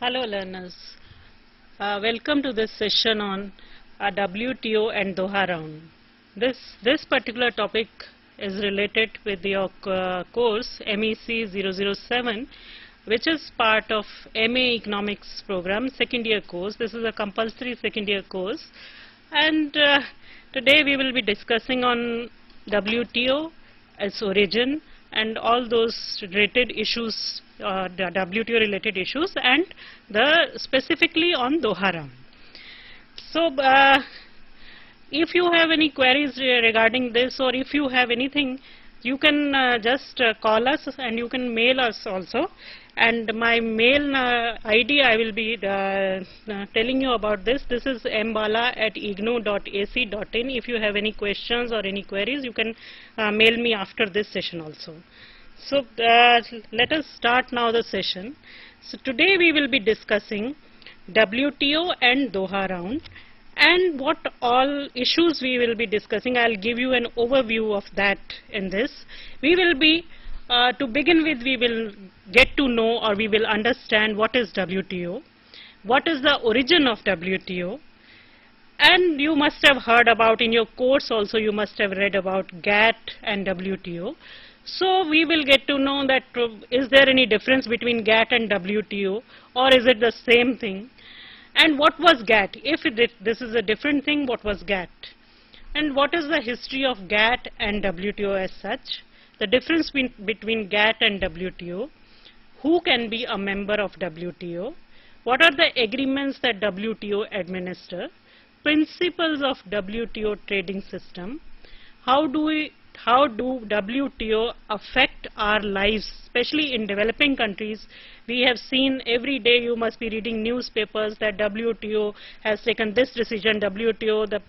Hello learners, welcome to this session on WTO and Doha round. This particular topic is related with your course MEC-007, which is part of MA Economics program, second year course. This is a compulsory second year course, and today we will be discussing on WTO, its origin, and all those related issues, the WTO related issues, and specifically on Doha round. So, if you have any queries regarding this, or if you have anything, you can just call us, and you can mail us also. And my mail ID I will be telling you about this. This is mbala@ignou.ac.in. If you have any questions or any queries, you can mail me after this session also. So let us start now the session. So today we will be discussing WTO and Doha round, and what all issues we will be discussing. I'll give you an overview of that in this. We will be to begin with, we will get to know, or we will understand what is WTO, what is the origin of WTO, and you must have heard about in your course also, you must have read about GATT and WTO. So we will get to know that is there any difference between GATT and WTO, or is it the same thing, and what was GATT? If this is a different thing, what was GATT? And what is the history of GATT and WTO as such? The difference between GATT and WTO, who can be a member of WTO, what are the agreements that WTO administer, principles of WTO trading system, how do WTO affect our lives, especially in developing countries. We have seen every day, you must be reading newspapers that WTO has taken this decision, WTO, the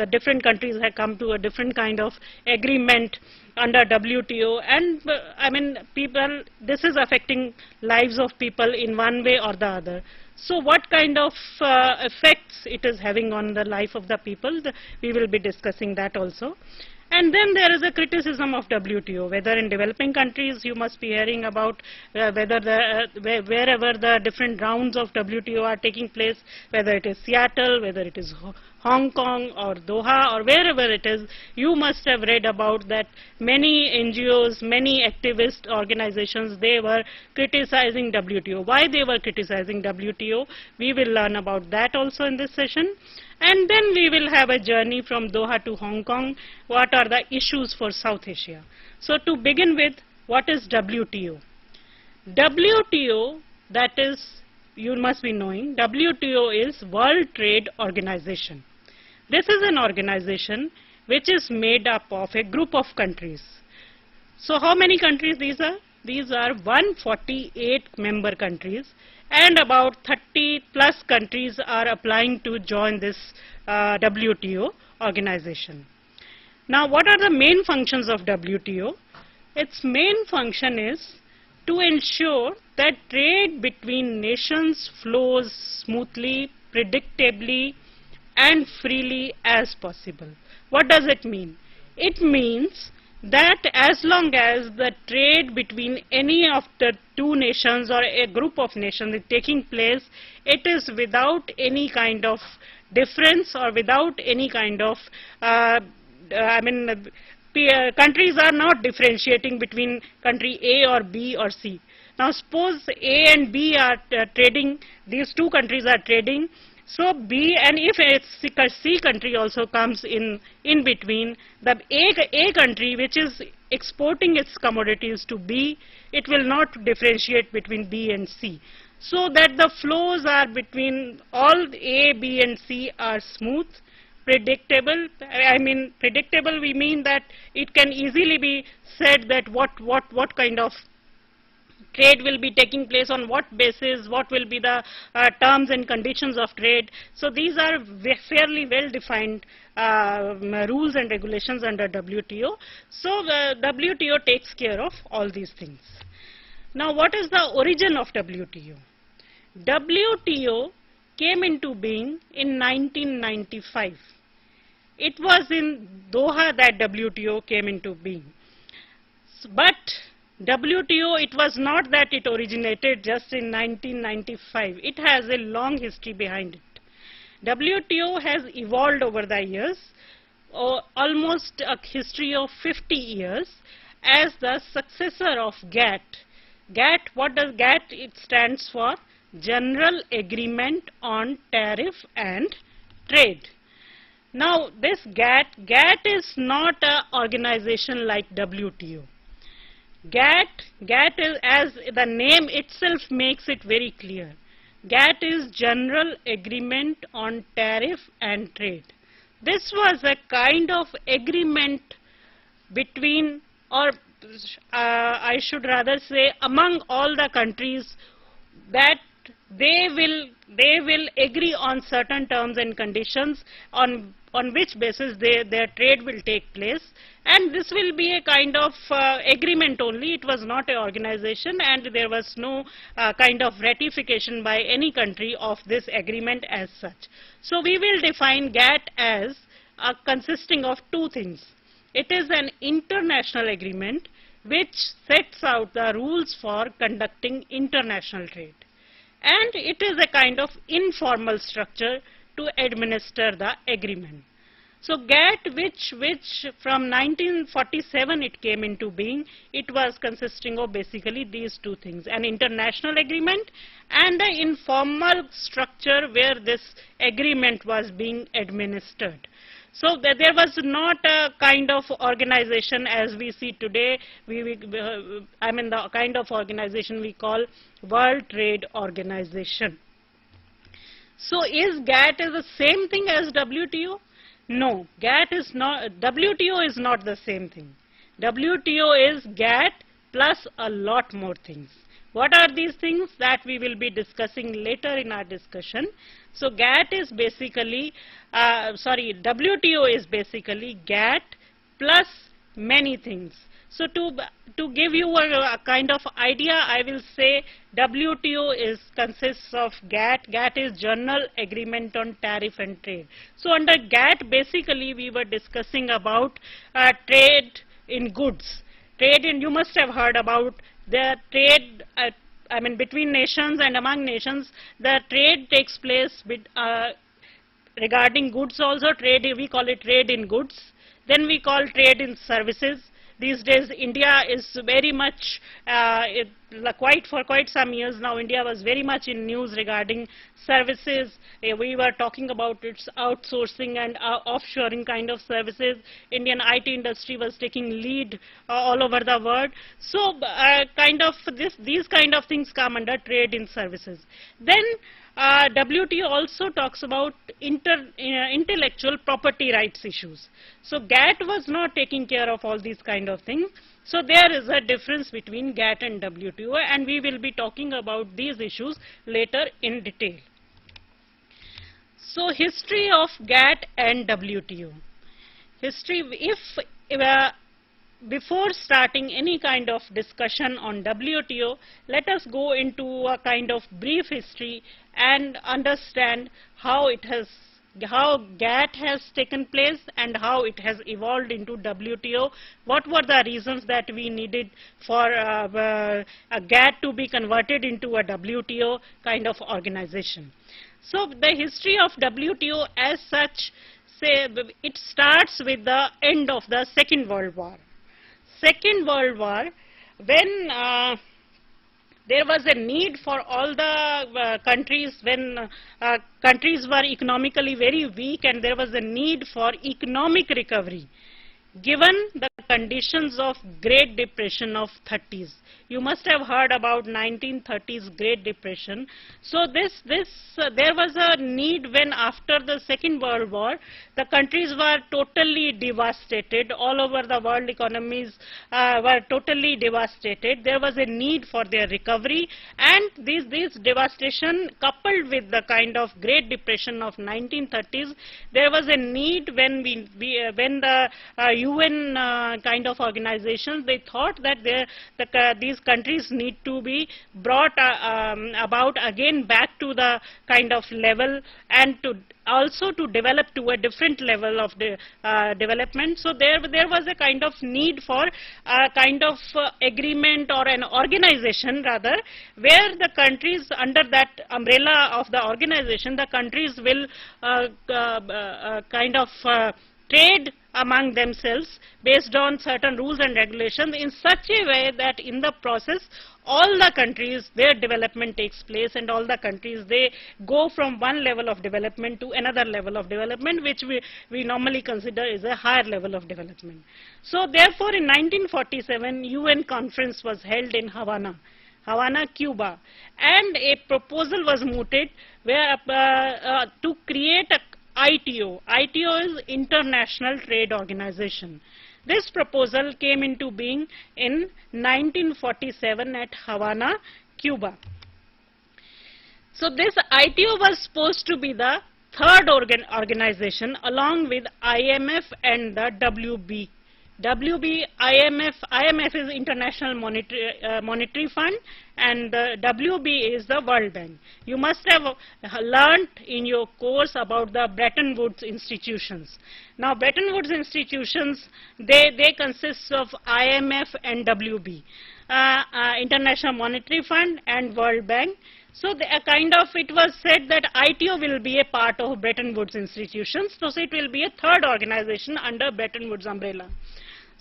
different countries have come to a different kind of agreement under WTO, and I mean people, this is affecting lives of people in one way or the other. So what kind of effects it is having on the life of the people, we will be discussing that also. And then there is a criticism of WTO, whether in developing countries you must be hearing about whether wherever the different rounds of WTO are taking place, whether it is Seattle, whether it is Hong Kong or Doha or wherever it is, you must have read about that many NGOs, many activist organizations, they were criticizing WTO. Why they were criticizing WTO? We will learn about that also in this session. And then we will have a journey from Doha to Hong Kong. What are the issues for South Asia? So to begin with, what is WTO? WTO, that is, you must be knowing, WTO is World Trade Organization. This is an organization which is made up of a group of countries. So how many countries these are? These are 148 member countries, and about 30 plus countries are applying to join this WTO organization. Now what are the main functions of WTO? Its main function is to ensure that trade between nations flows smoothly, predictably, and freely as possible. What does it mean? It means that as long as the trade between any of the two nations or a group of nations is taking place, it is without any kind of difference or without any kind of, countries are not differentiating between country A or B or C. Now suppose A and B are trading, these two countries are trading. So B, and if a C country also comes in between, the A country which is exporting its commodities to B, it will not differentiate between B and C. So that the flows are between all A, B and C are smooth, predictable. I mean predictable, we mean that it can easily be said that what kind of trade will be taking place, on what basis, what will be the terms and conditions of trade. So these are fairly well defined rules and regulations under WTO. So WTO takes care of all these things. Now what is the origin of WTO? WTO came into being in 1995. It was in Doha that WTO came into being. But WTO, it was not that it originated just in 1995. It has a long history behind it. WTO has evolved over the years, almost a history of 50 years, as the successor of GATT. GATT, what does GATT? It stands for General Agreement on Tariff and Trade. Now, this GATT is not an organization like WTO. GATT is, as the name itself makes it very clear, GATT is General Agreement on Tariff and Trade. This was a kind of agreement between, or I should rather say, among all the countries, that they will agree on certain terms and conditions on which basis their trade will take place, and this will be a kind of agreement only. It was not an organization, and there was no kind of ratification by any country of this agreement as such. So we will define GATT as consisting of two things. It is an international agreement which sets out the rules for conducting international trade, and it is a kind of informal structure to administer the agreement. So GATT, which from 1947 it came into being, it was consisting of basically these two things: an international agreement and an informal structure where this agreement was being administered. So there was not a kind of organization as we see today. I mean, the kind of organization we call World Trade Organization. So is GATT the same thing as WTO? No, GATT is not. WTO is not the same thing. WTO is GATT plus a lot more things. What are these things? That we will be discussing later in our discussion. So GATT is basically, WTO is basically GATT plus many things. So to give you a kind of idea, I will say WTO consists of GATT. GATT is General Agreement on Tariff and Trade. So under GATT, basically we were discussing about trade in goods. Trade in, you must have heard about the trade, I mean between nations and among nations. The trade takes place with, regarding goods also. Trade, we call it trade in goods. Then we call trade in services. These days India is very much, for quite some years now, India was very much in news regarding services. We were talking about its outsourcing and offshoring kind of services. Indian IT industry was taking lead all over the world. So these kind of things come under trade in services. Then WTO also talks about intellectual property rights issues. So GATT was not taking care of all these kind of things. So there is a difference between GATT and WTO, and we will be talking about these issues later in detail. So history of GATT and WTO. History, before starting any kind of discussion on WTO, let us go into a kind of brief history and understand how GATT has taken place and how it has evolved into WTO. What were the reasons that we needed for a GATT to be converted into a WTO kind of organization? So the history of WTO as such, it starts with the end of the Second World War. Second World War, when there was a need for all the countries, when countries were economically very weak and there was a need for economic recovery, given the conditions of Great Depression of 30s. You must have heard about 1930s Great Depression. So there was a need when after the Second World War, the countries were totally devastated. All over the world economies were totally devastated. There was a need for their recovery, and this devastation coupled with the kind of Great Depression of 1930s, there was a need when the UN kind of organizations, they thought that these countries need to be brought about again back to the kind of level, and to also to develop to a different level of the development. So there was a kind of need for a kind of agreement or an organization rather, where the countries under that umbrella of the organization, the countries will kind of trade among themselves based on certain rules and regulations in such a way that in the process all the countries, their development takes place, and all the countries, they go from one level of development to another level of development, which we normally consider is a higher level of development. So therefore in 1947 UN conference was held in Havana, Cuba, and a proposal was mooted where to create a ITO. ITO is International Trade Organization. This proposal came into being in 1947 at Havana, Cuba. So this ITO was supposed to be the third organization along with IMF and the WB. IMF is International Monetary Fund, and the WB is the World Bank. You must have learnt in your course about the Bretton Woods institutions. Now Bretton Woods institutions, they consist of IMF and WB, International Monetary Fund and World Bank. So it was said that ITO will be a part of Bretton Woods institutions, so it will be a third organization under Bretton Woods umbrella.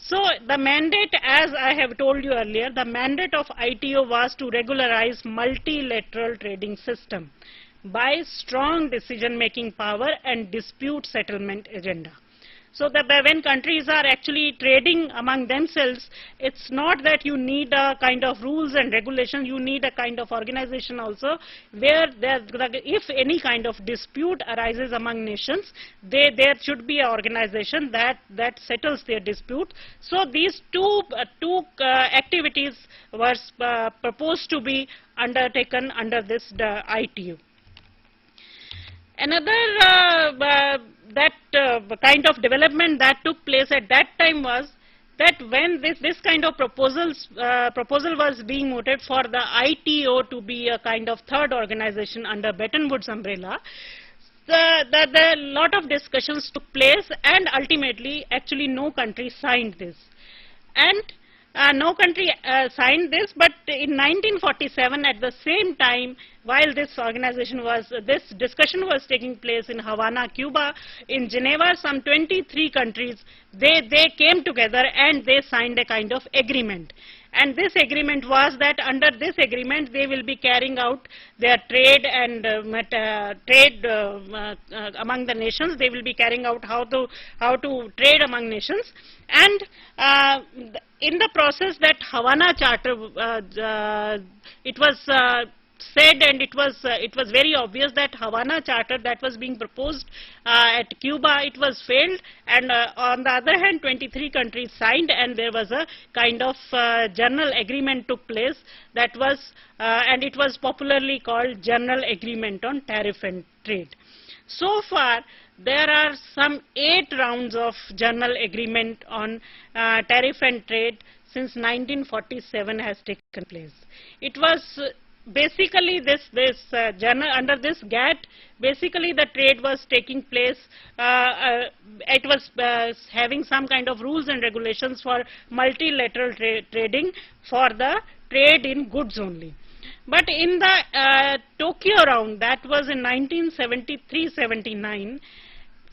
So the mandate, as I have told you earlier, the mandate of ITO was to regularize multilateral trading system by strong decision-making power and dispute settlement agenda. So that when countries are actually trading among themselves, it's not that you need a kind of rules and regulations, you need a kind of organization also, where if any kind of dispute arises among nations, there should be an organization that settles their dispute. So these two activities were proposed to be undertaken under this ITO. Another kind of development that took place at that time was that when this kind of proposal was being mooted for the ITO to be a kind of third organization under Bretton Woods umbrella, the lot of discussions took place, and ultimately actually no country signed this. And no country signed this, but in 1947 at the same time, while this discussion was taking place in Havana, Cuba, in Geneva, some 23 countries, they came together and they signed a kind of agreement. And this agreement was that under this agreement they will be carrying out their trade and trade among the nations. They will be carrying out how to trade among nations. And in the process, that Havana Charter, it was said, and it was very obvious that Havana Charter that was being proposed at Cuba, it was failed, and on the other hand 23 countries signed, and there was a kind of general agreement took place that was and it was popularly called General Agreement on Tariff and Trade. So far there are some 8 rounds of general agreement on tariff and trade since 1947 has taken place. It was basically under this GATT, basically the trade was taking place, it was having some kind of rules and regulations for multilateral trading for the trade in goods only. But in the Tokyo round, that was in 1973-79,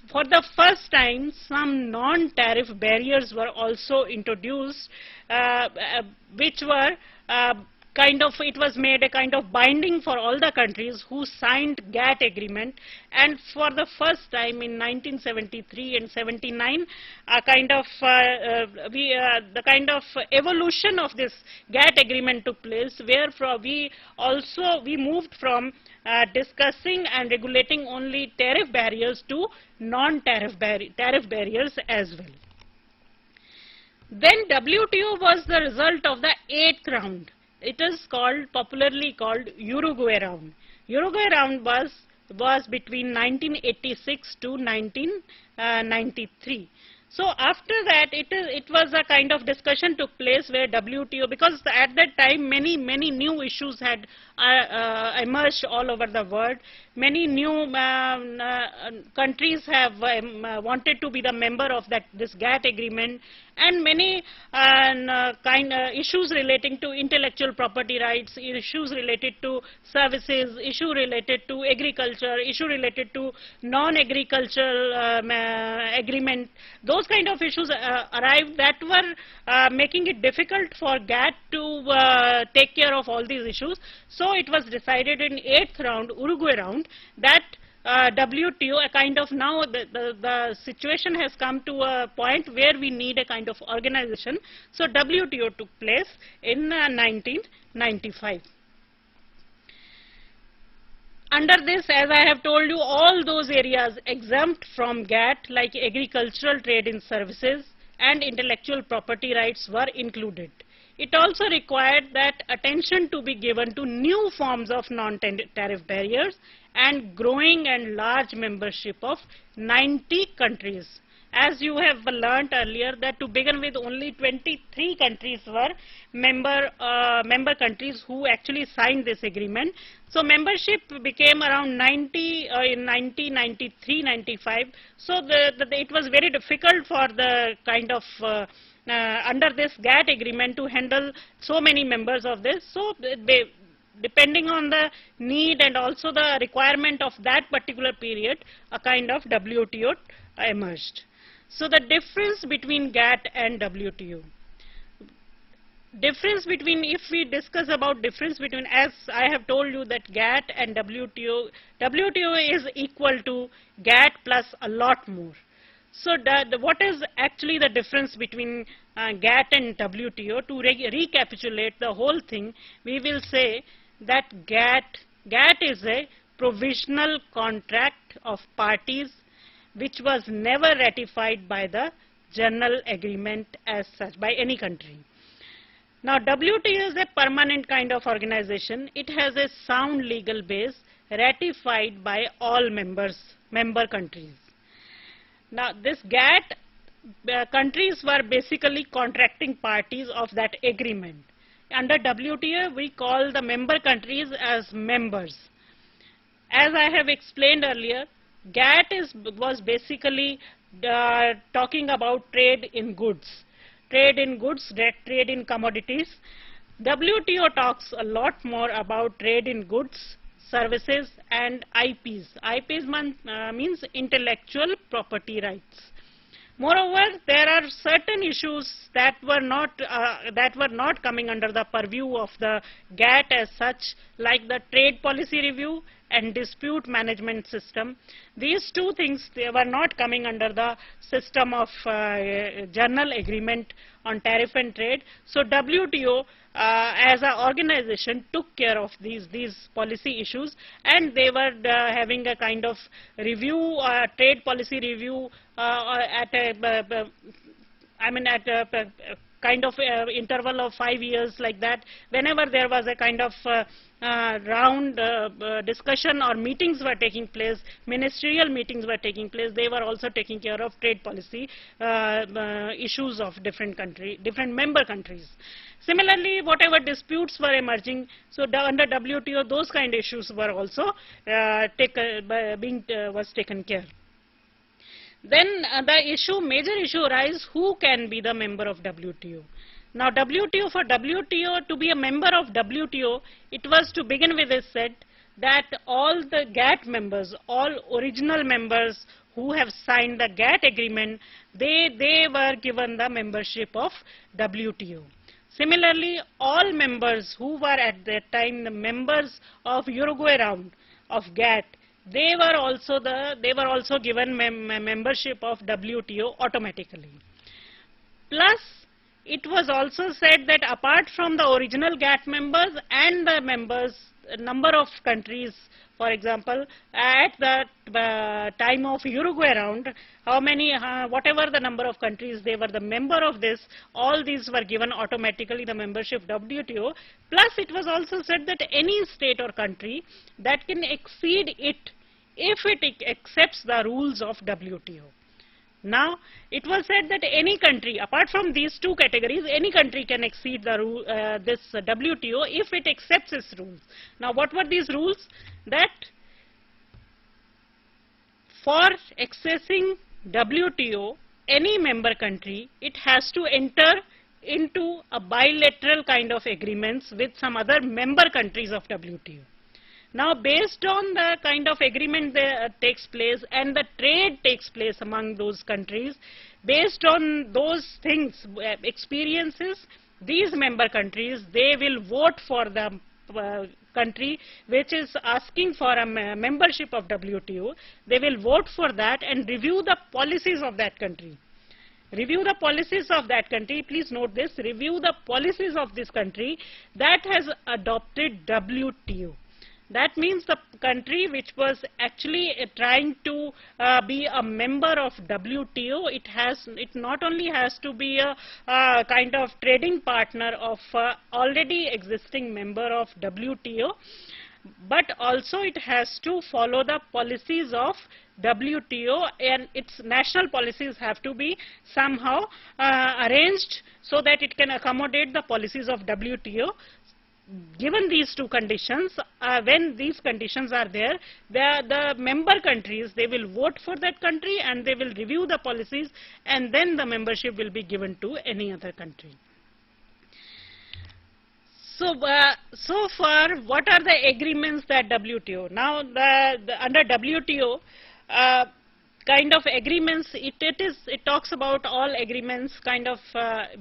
for the first time some non-tariff barriers were also introduced, which were it was made a kind of binding for all the countries who signed GATT agreement, and for the first time in 1973 and 79, a kind of the kind of evolution of this GATT agreement took place, where we moved from discussing and regulating only tariff barriers to non-tariff tariff barriers as well. Then WTO was the result of the 8th round. It is popularly called Uruguay round. Uruguay round was between 1986 to 1993. So after that, it was a kind of discussion took place where WTO, because at that time many new issues had emerged all over the world. Many new countries have wanted to be the member of this GATT agreement, and many issues relating to intellectual property rights, issues related to services, issue related to agriculture, issue related to non-agricultural agreement. Those kind of issues arrived that were making it difficult for GATT to take care of all these issues. So it was decided in 8th round, Uruguay round, that WTO, a kind of, now the situation has come to a point where we need a kind of organization. So WTO took place in 1995. Under this, as I have told you, all those areas exempt from GATT, like agricultural trade in services and intellectual property rights, were included. It also required that attention to be given to new forms of non-tariff barriers and growing and large membership of 90 countries. As you have learnt earlier, that to begin with only 23 countries were member countries who actually signed this agreement. So membership became around 90 in 1993-95. So it was very difficult for the kind of under this GATT agreement to handle so many members of this. So depending on the need and also the requirement of that particular period, a kind of WTO emerged. So the difference between GATT and WTO. Difference between, if we discuss about difference between, as I have told you that GATT and WTO, WTO is equal to GATT plus a lot more. So what is actually the difference between GATT and WTO? To recapitulate the whole thing, we will say that GATT is a provisional contract of parties which was never ratified by the general agreement as such by any country. Now WTO is a permanent kind of organization. It has a sound legal base ratified by all member countries. Now this GATT, countries were basically contracting parties of that agreement. Under WTO we call the member countries as members. As I have explained earlier, GATT was basically talking about trade in goods, trade in commodities. WTO talks a lot more about trade in goods, services and IPs. IPs means intellectual property rights. Moreover, there are certain issues that were not coming under the purview of the GATT as such, like the trade policy review and dispute management system. These two things, they were not coming under the system of general agreement on tariff and trade. So WTO as an organization took care of these policy issues, and they were having a kind of review, trade policy review at a kind of interval of 5 years, like that. Whenever there was a kind of round discussion or meetings were taking place, ministerial meetings were taking place, they were also taking care of trade policy issues of different member countries. Similarly, whatever disputes were emerging, so under WTO, those kind of issues were also was taken care. Then the major issue arises, who can be the member of WTO? Now WTO, for WTO to be a member of WTO, it was to begin with is said that all the GATT members, all original members who have signed the GATT agreement, they were given the membership of WTO. Similarly, all members who were at that time the members of Uruguay round of GATT, they were also given membership of WTO automatically. Plus, it was also said that apart from the original GATT members and the number of countries, for example, at the time of Uruguay round, whatever the number of countries, they were the member of this, all these were given automatically the membership of WTO. Plus, it was also said that any state or country that can exceed it if it accepts the rules of WTO. Now, it was said that any country, apart from these two categories, any country can exceed the this WTO if it accepts its rules. Now, what were these rules? That for accessing WTO, any member country, it has to enter into a bilateral kind of agreements with some other member countries of WTO. Now, based on the kind of agreement that takes place and the trade takes place among those countries, based on those things, experiences, these member countries, they will vote for the country which is asking for a membership of WTO. They will vote for that and review the policies of that country. Review the policies of that country. Please note this, review the policies of this country that has adopted WTO. That means the country which was actually trying to be a member of WTO, it not only has to be a kind of trading partner of already existing member of WTO, but also it has to follow the policies of WTO, and its national policies have to be somehow arranged so that it can accommodate the policies of WTO. Given these two conditions, when these conditions are there, the member countries, they will vote for that country and they will review the policies, and then the membership will be given to any other country. So, so far, what are the agreements that WTO? Now, under WTO, kind of agreements, it talks about all agreements, kind of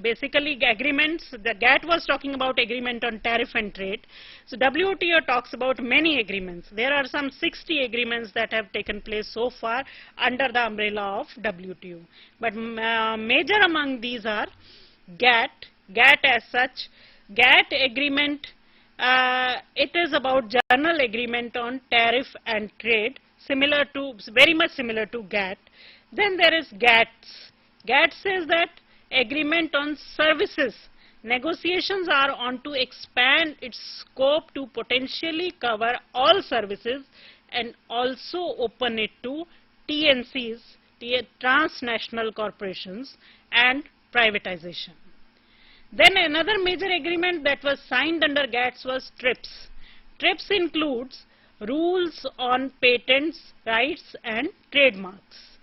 basically agreements. The GATT was talking about agreement on tariff and trade. So WTO talks about many agreements. There are some 60 agreements that have taken place so far under the umbrella of WTO. But major among these are GATT as such. GATT agreement, it is about general agreement on tariff and trade, very much similar to GATT. Then there is GATS. GATT says that agreement on services. Negotiations are on to expand its scope to potentially cover all services and also open it to TNCs, transnational corporations, and privatization. Then another major agreement that was signed under GATS was TRIPS. TRIPS includes rules on patents, rights, and trademarks.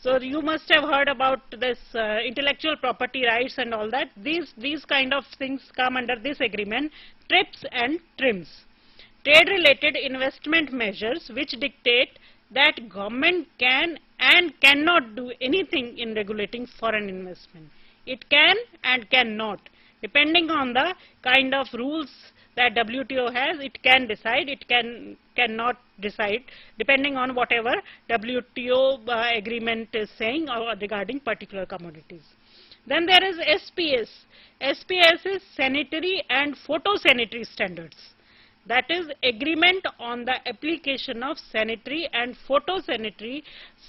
So you must have heard about this intellectual property rights and all that. These kind of things come under this agreement, TRIPS and TRIMS. Trade-related investment measures which dictate that government can and cannot do anything in regulating foreign investment. It can and cannot, depending on the kind of rules that WTO has. It can decide, it cannot decide, depending on whatever WTO agreement is saying or regarding particular commodities. Then there is SPS. SPS is sanitary and photosanitary standards. That is agreement on the application of sanitary and photosanitary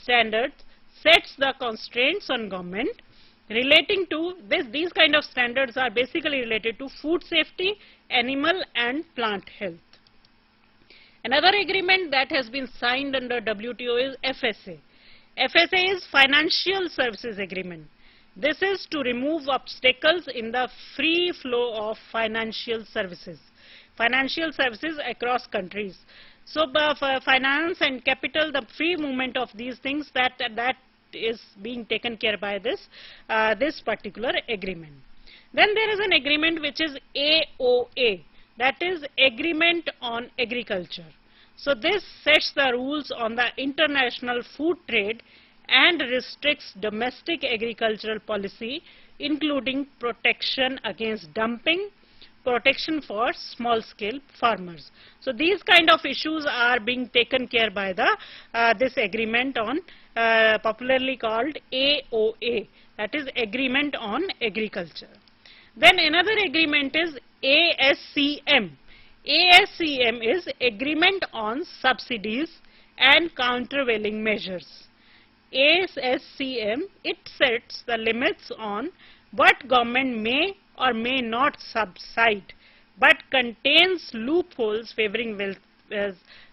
standards, sets the constraints on government. Relating to this, these kind of standards are basically related to food safety, animal and plant health. Another agreement that has been signed under WTO is FSA. FSA is Financial Services Agreement. This is to remove obstacles in the free flow of financial services across countries. So, for finance and capital, the free movement of these things, that is being taken care by this particular agreement. Then there is an agreement which is AOA, that is Agreement on Agriculture. So this sets the rules on the international food trade and restricts domestic agricultural policy, including protection against dumping, protection for small scale farmers. So these kind of issues are being taken care by the this agreement on popularly called AOA, that is Agreement on Agriculture. Then another agreement is ASCM. ASCM is Agreement on Subsidies and Countervailing Measures. ASCM, it sets the limits on what government may or may not subside, but contains loopholes favoring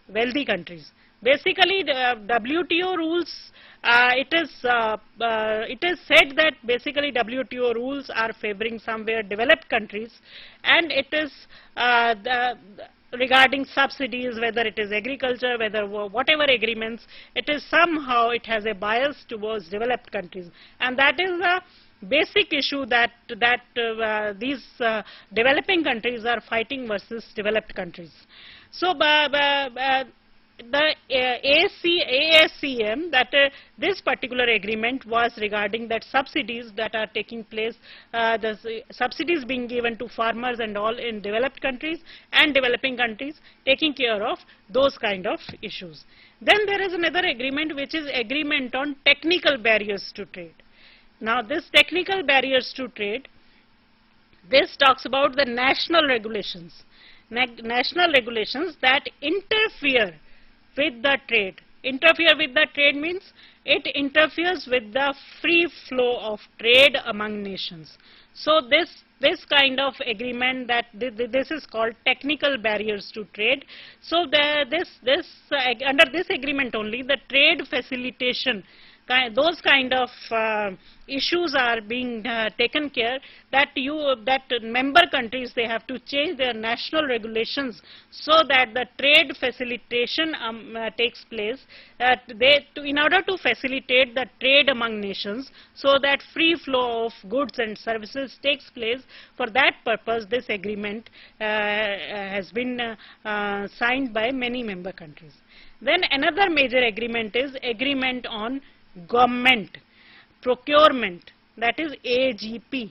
wealthy countries. Basically, the WTO rules it is said that basically WTO rules are favoring somewhere developed countries, and it is regarding subsidies, whether it is agriculture, whether whatever agreements, it is somehow it has a bias towards developed countries, and that is the basic issue that these developing countries are fighting versus developed countries. So the ASCM, that this particular agreement was regarding that subsidies that are taking place, the subsidies being given to farmers and all in developed countries and developing countries, taking care of those kind of issues. Then there is another agreement, which is agreement on technical barriers to trade. Now this technical barriers to trade, this talks about the national regulations that interfere with the trade. Interfere with the trade means it interferes with the free flow of trade among nations. So this kind of agreement, that this is called technical barriers to trade. So under this agreement only, the trade facilitation, those kind of issues are being taken care, that member countries, they have to change their national regulations so that the trade facilitation takes place, in order to facilitate the trade among nations, so that free flow of goods and services takes place. For that purpose, this agreement has been signed by many member countries. Then another major agreement is agreement on government procurement, that is AGP,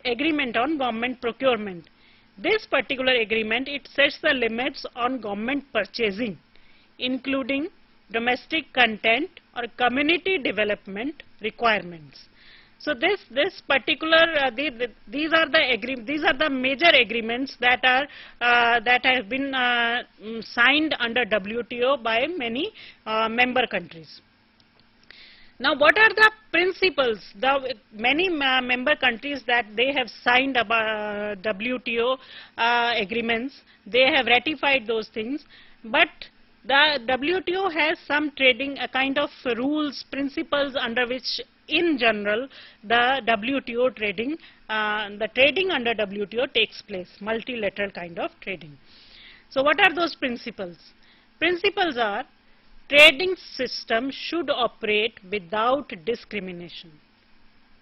agreement on government procurement. This particular agreement, it sets the limits on government purchasing, including domestic content or community development requirements. So this particular these are the major agreements that have been signed under WTO by many member countries. Now, what are the principles? The many member countries that they have signed about WTO agreements, they have ratified those things, but the WTO has some trading, a kind of rules, principles under which in general the WTO trading, the trading under WTO takes place, multilateral kind of trading. So what are those principles? Principles are: trading system should operate without discrimination.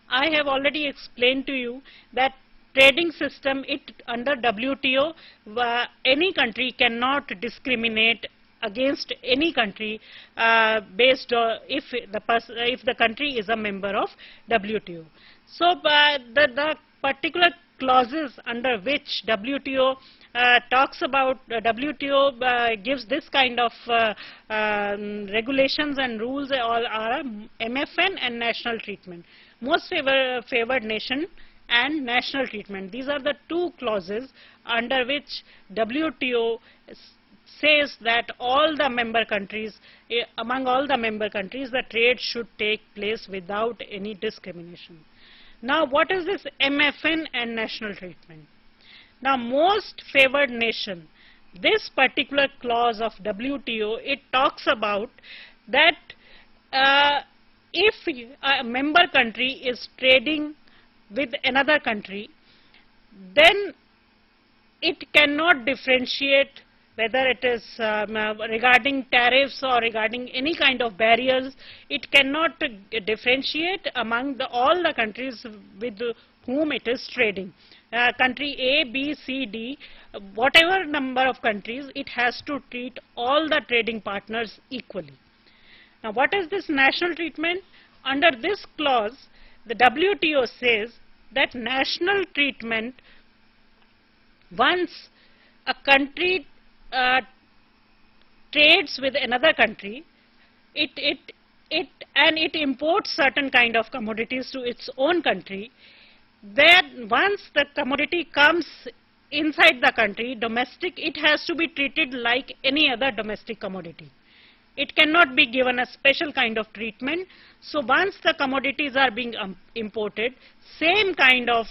I have already explained to you that trading system, under WTO, any country cannot discriminate against any country based on if the country is a member of WTO. So the particular clauses under which WTO talks about, WTO gives this kind of regulations and rules are MFN and national treatment, most favored nation and national treatment. These are the two clauses under which WTO says that all the member countries, among all the member countries, the trade should take place without any discrimination. Now, what is this MFN and national treatment? Now, most favored nation, this particular clause of WTO, it talks about that if a member country is trading with another country, then it cannot differentiate whether it is regarding tariffs or regarding any kind of barriers. It cannot differentiate among all the countries with whom it is trading. Country A, B, C, D, whatever number of countries, it has to treat all the trading partners equally. Now, what is this national treatment? Under this clause, the WTO says that national treatment, once a country trades with another country, it imports certain kind of commodities to its own country, then once the commodity comes inside the country, domestic, it has to be treated like any other domestic commodity. It cannot be given a special kind of treatment. So once the commodities are being imported, same kind of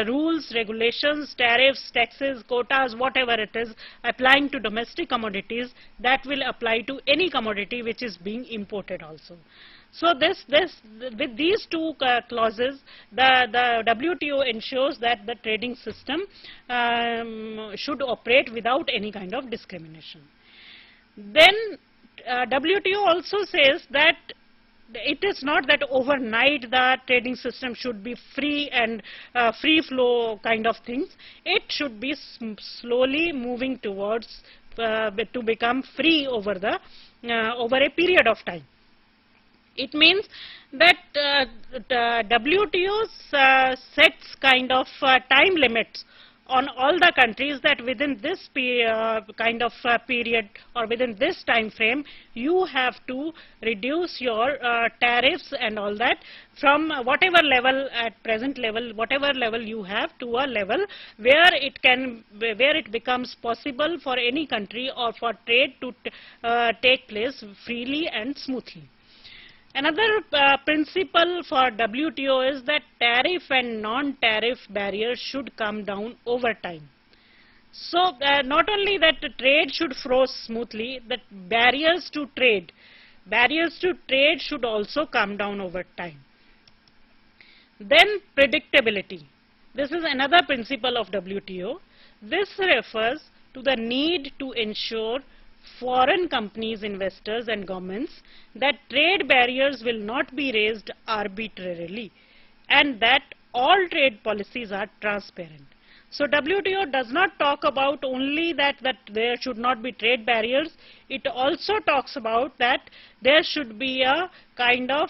rules, regulations, tariffs, taxes, quotas, whatever it is applying to domestic commodities, that will apply to any commodity which is being imported also. So with these two clauses, the WTO ensures that the trading system should operate without any kind of discrimination. Then WTO also says that it is not that overnight the trading system should be free and free flow kind of things. It should be slowly moving towards to become free over a period of time. It means that WTO sets kind of time limits on all the countries that within this kind of period or within this time frame, you have to reduce your tariffs and all that from whatever level at present level, whatever level you have, to a level where it becomes possible for any country or for trade to take place freely and smoothly. Another principle for WTO is that tariff and non-tariff barriers should come down over time. So not only that trade should flow smoothly, that barriers to trade should also come down over time. Then predictability. This is another principle of WTO. This refers to the need to ensure foreign companies, investors and governments that trade barriers will not be raised arbitrarily and that all trade policies are transparent. So WTO does not talk about only that there should not be trade barriers. It also talks about that there should be a kind of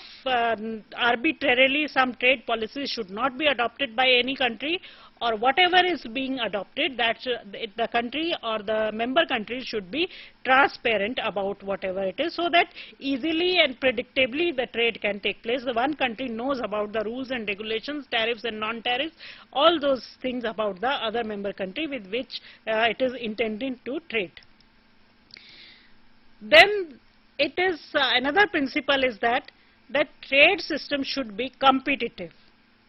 arbitrarily some trade policies should not be adopted by any country, or whatever is being adopted, that the country or the member countries should be transparent about whatever it is, so that easily and predictably the trade can take place. The one country knows about the rules and regulations, tariffs and non-tariffs, all those things about the other member country with which it is intended to trade. Then it is another principle is that the trade system should be competitive.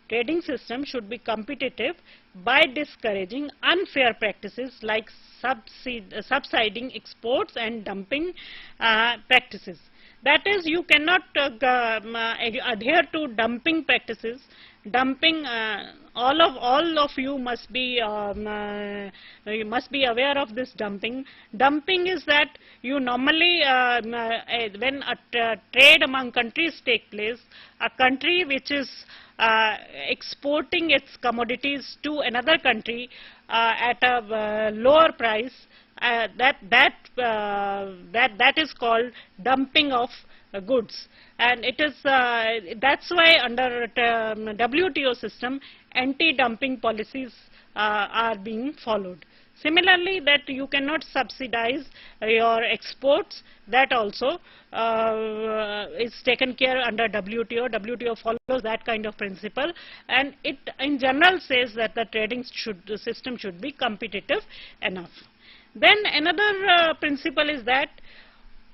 Trading system should be competitive by discouraging unfair practices like subsiding exports and dumping practices. That is, you cannot adhere to dumping practices. Dumping, all of you must be aware of this dumping. Dumping is that you normally, when a trade among countries take place, a country which is exporting its commodities to another country at a lower price, that is called dumping of goods, and it is that's why under WTO system anti-dumping policies are being followed. Similarly, that you cannot subsidize your exports, that also is taken care under WTO. WTO follows that kind of principle, and it in general says that the trading system should be competitive enough. Then another principle is that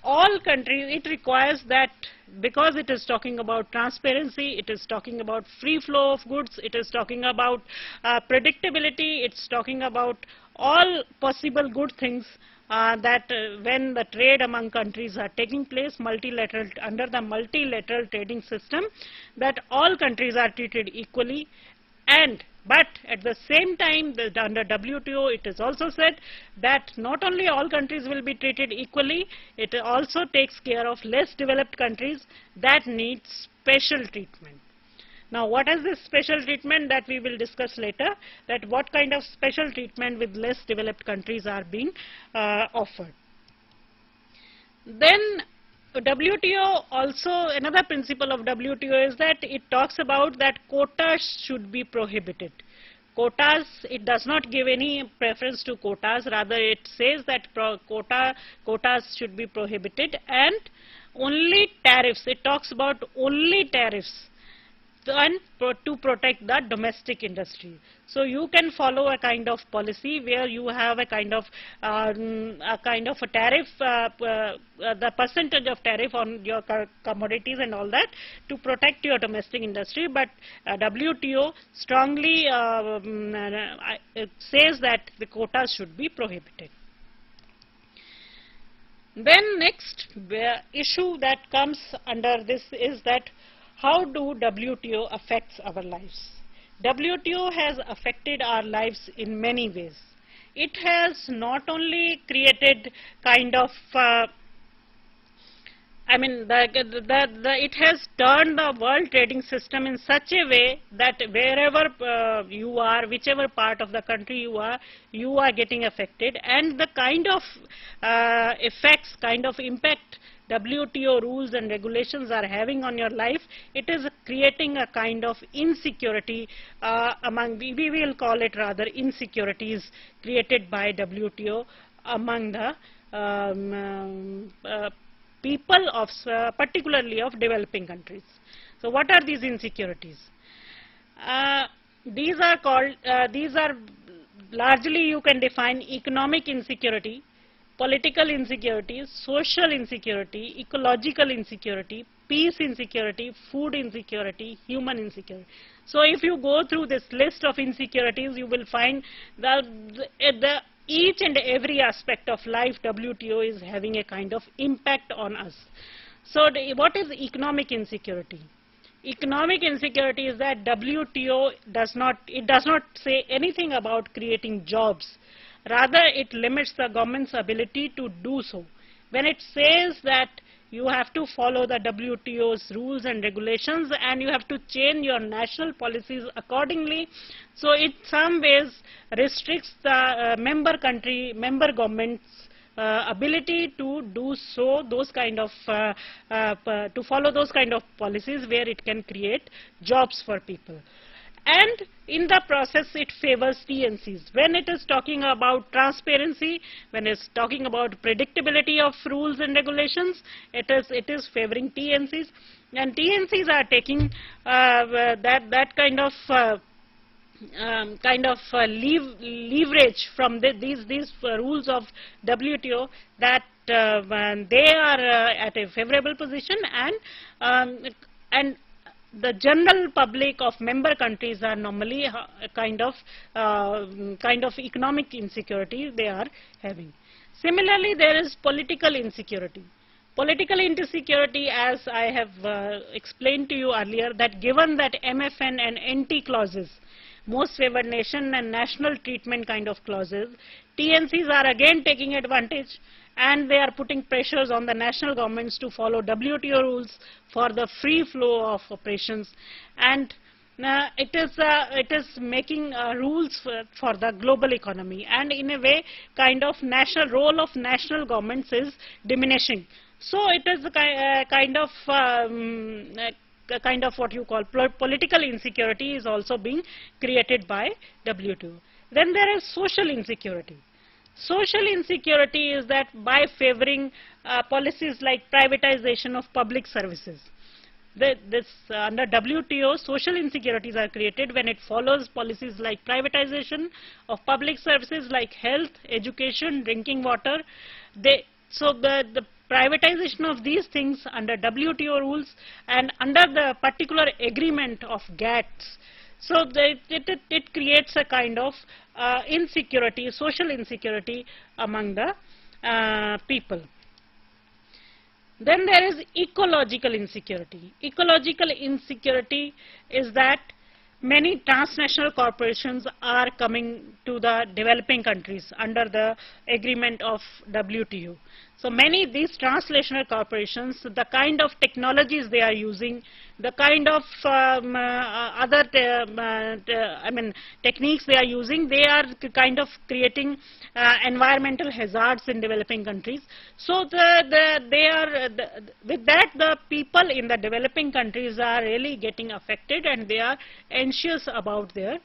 all countries, it requires that, because it is talking about transparency, it is talking about free flow of goods, it is talking about predictability, it's talking about all possible good things that when the trade among countries are taking place multilateral, under the multilateral trading system, that all countries are treated equally. But at the same time, under WTO, it is also said that not only all countries will be treated equally, it also takes care of less developed countries that need special treatment. Now, what is this special treatment, that we will discuss later, that what kind of special treatment with less developed countries are being offered. Then WTO also, another principle of WTO is that it talks about that quotas should be prohibited. Quotas, it does not give any preference to quotas, rather it says that quotas should be prohibited, and only tariffs, it talks about only tariffs and to protect the domestic industry. So you can follow a kind of policy where you have a kind of a tariff, the percentage of tariff on your commodities and all that, to protect your domestic industry. But WTO strongly says that the quotas should be prohibited. Then next issue that comes under this is that how do WTO affects our lives? WTO has affected our lives in many ways. It has not only created kind of it has turned the world trading system in such a way that wherever you are, whichever part of the country you are getting affected, and the kind of effects, kind of impact WTO rules and regulations are having on your life, it is creating a kind of insecurity we will call it rather insecurities created by WTO among the people of particularly of developing countries. So what are these insecurities? These are largely you can define economic insecurity, political insecurity, social insecurity, ecological insecurity, peace insecurity, food insecurity, human insecurity. So if you go through this list of insecurities, you will find that each and every aspect of life WTO is having a kind of impact on us. So what is economic insecurity? Economic insecurity is that WTO does not say anything about creating jobs. Rather, it limits the government's ability to do so. When it says that you have to follow the WTO's rules and regulations and you have to change your national policies accordingly, so it some ways restricts the member government's ability to do so, those kind of to follow those kind of policies where it can create jobs for people. And in the process it favors TNCs. When it is talking about transparency, when it is talking about predictability of rules and regulations, it is favoring TNCs, and TNCs are taking that kind of leverage from these rules of WTO, that they are at a favorable position, and the general public of member countries are normally kind of economic insecurity they are having. Similarly, there is political insecurity. Political insecurity, as I have explained to you earlier, that given that MFN and NT clauses, most favored nation and national treatment kind of clauses, TNCs are again taking advantage, and they are putting pressures on the national governments to follow WTO rules for the free flow of operations, and it is making rules for the global economy, and in a way kind of national role of national governments is diminishing. So it is a kind of what you call political insecurity is also being created by WTO. Then there is social insecurity. Social insecurity is that by favoring policies like privatization of public services. Under WTO, social insecurities are created when it follows policies like privatization of public services like health, education, drinking water. So the privatization of these things under WTO rules and under the particular agreement of GATS. So it creates a kind of insecurity, social insecurity among the people. Then there is ecological insecurity. Ecological insecurity is that many transnational corporations are coming to the developing countries under the agreement of WTO. So many these transnational corporations, the kind of technologies they are using, the kind of other techniques they are using, they are kind of creating environmental hazards in developing countries. So with that the people in the developing countries are really getting affected, and they are anxious about their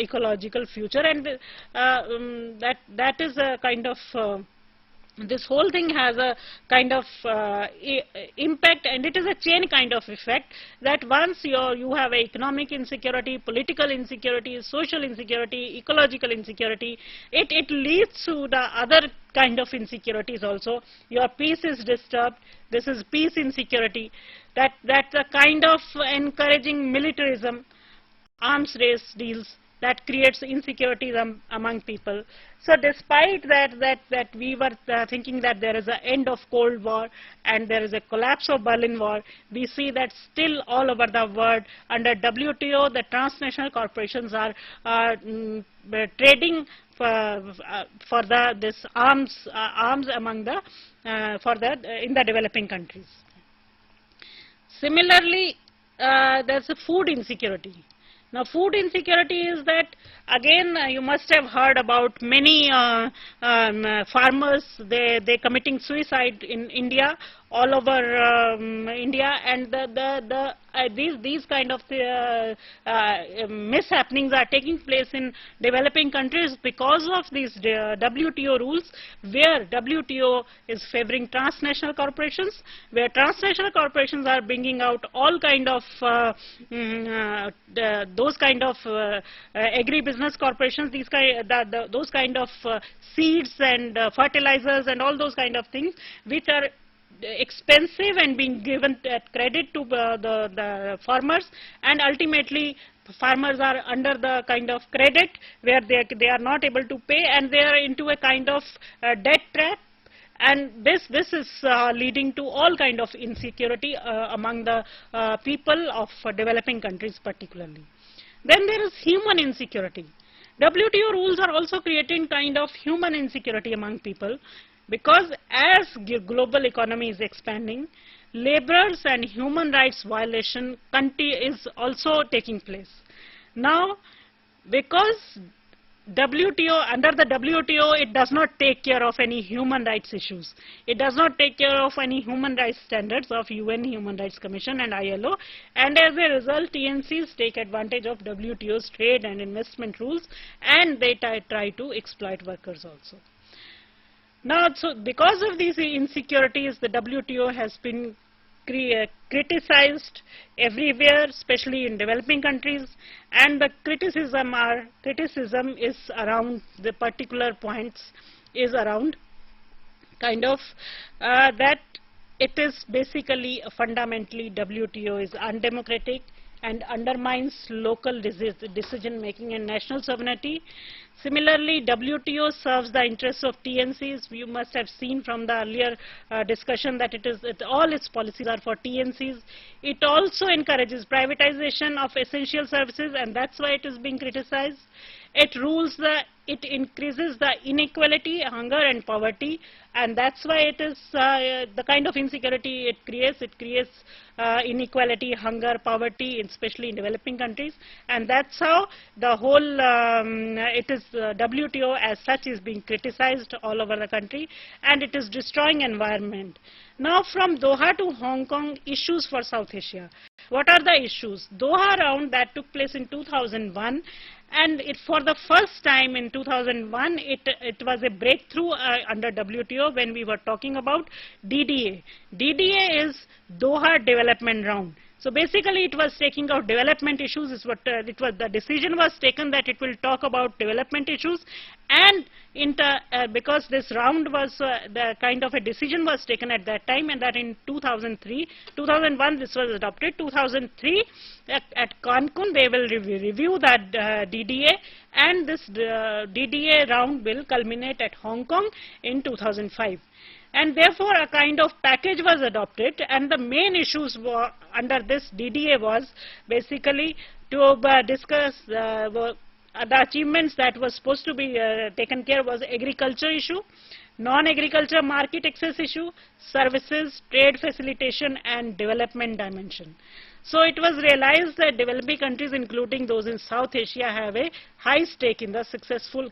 ecological future, and that is a kind of this whole thing has a kind of impact, and it is a chain kind of effect, that once you have economic insecurity, political insecurity, social insecurity, ecological insecurity, it leads to the other kind of insecurities also. Your peace is disturbed. This is peace insecurity. That's a kind of encouraging militarism, arms race deals, that creates insecurities among people. So despite that we were thinking that there is an end of Cold War and there is a collapse of Berlin Wall, we see that still all over the world under WTO, the transnational corporations are trading for this arms among the in the developing countries. Similarly, there's a food insecurity. Now, food insecurity is that, again, you must have heard about many farmers, they committing suicide in India, all over India, and these kind of mishappenings are taking place in developing countries because of these WTO rules, where WTO is favoring transnational corporations, where transnational corporations are bringing out all kind of those kind of agribusiness corporations, those kind of seeds and fertilizers and all those kind of things which are expensive and being given at credit to the farmers, and ultimately farmers are under the kind of credit where they are not able to pay, and they are into a kind of debt trap, and this is leading to all kind of insecurity among the people of developing countries particularly. Then there is human insecurity. WTO rules are also creating kind of human insecurity among people, because as global economy is expanding, laborers and human rights violation is also taking place. Now, because WTO, under the WTO, it does not take care of any human rights issues. It does not take care of any human rights standards of UN Human Rights Commission and ILO, and as a result, TNCs take advantage of WTO's trade and investment rules, and they try to exploit workers also. Now, so because of these insecurities, the WTO has been criticized everywhere, especially in developing countries, and the criticism is around the particular points, is around kind of that it is basically fundamentally WTO is undemocratic and undermines local decision making and national sovereignty. Similarly, WTO serves the interests of TNCs. You must have seen from the earlier discussion that all its policies are for TNCs. It also encourages privatization of essential services, and that's why it is being criticized. It increases the inequality, hunger and poverty, and that's why it is the kind of insecurity it creates. It creates inequality, hunger, poverty, especially in developing countries, and that's how the whole WTO as such is being criticized all over the country, and it is destroying environment. Now, from Doha to Hong Kong, issues for South Asia. What are the issues? Doha round that took place in 2001, and for the first time in 2001, it was a breakthrough under WTO when we were talking about DDA. DDA is Doha Development Round. So basically, it was taking out development issues. Is what the decision was taken that it will talk about development issues, and because this round was the kind of a decision was taken at that time, and that in 2001 this was adopted. 2003 at Cancun they will review that DDA, and this DDA round will culminate at Hong Kong in 2005. And therefore, a kind of package was adopted, and the main issues under this DDA was basically to discuss the achievements that was supposed to be taken care was agriculture issue, non-agriculture market access issue, services, trade facilitation, and development dimension. So it was realized that developing countries, including those in South Asia, have a high stake in the successful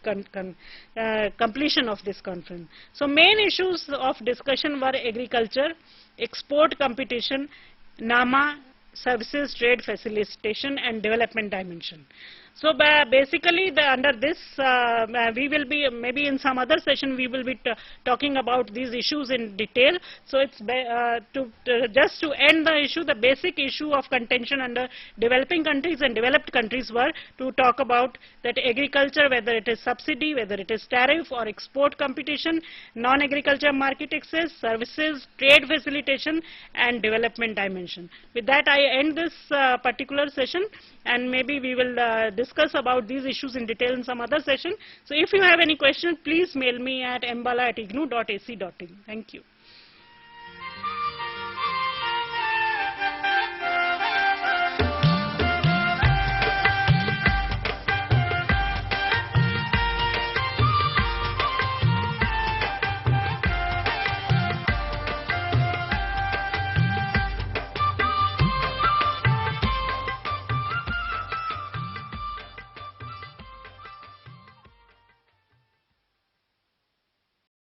completion of this conference. So main issues of discussion were agriculture, export competition, NAMA, services, trade facilitation, and development dimension. So basically, under this, we will be maybe in some other session we will be talking about these issues in detail. So it's just to end the issue, the basic issue of contention under developing countries and developed countries were to talk about that agriculture, whether it is subsidy, whether it is tariff or export competition, non-agriculture market access, services, trade facilitation, and development dimension. With that, I end this particular session, and maybe we will discuss about these issues in detail in some other session. So if you have any questions, please mail me at mbala@ignou.ac.in. Thank you.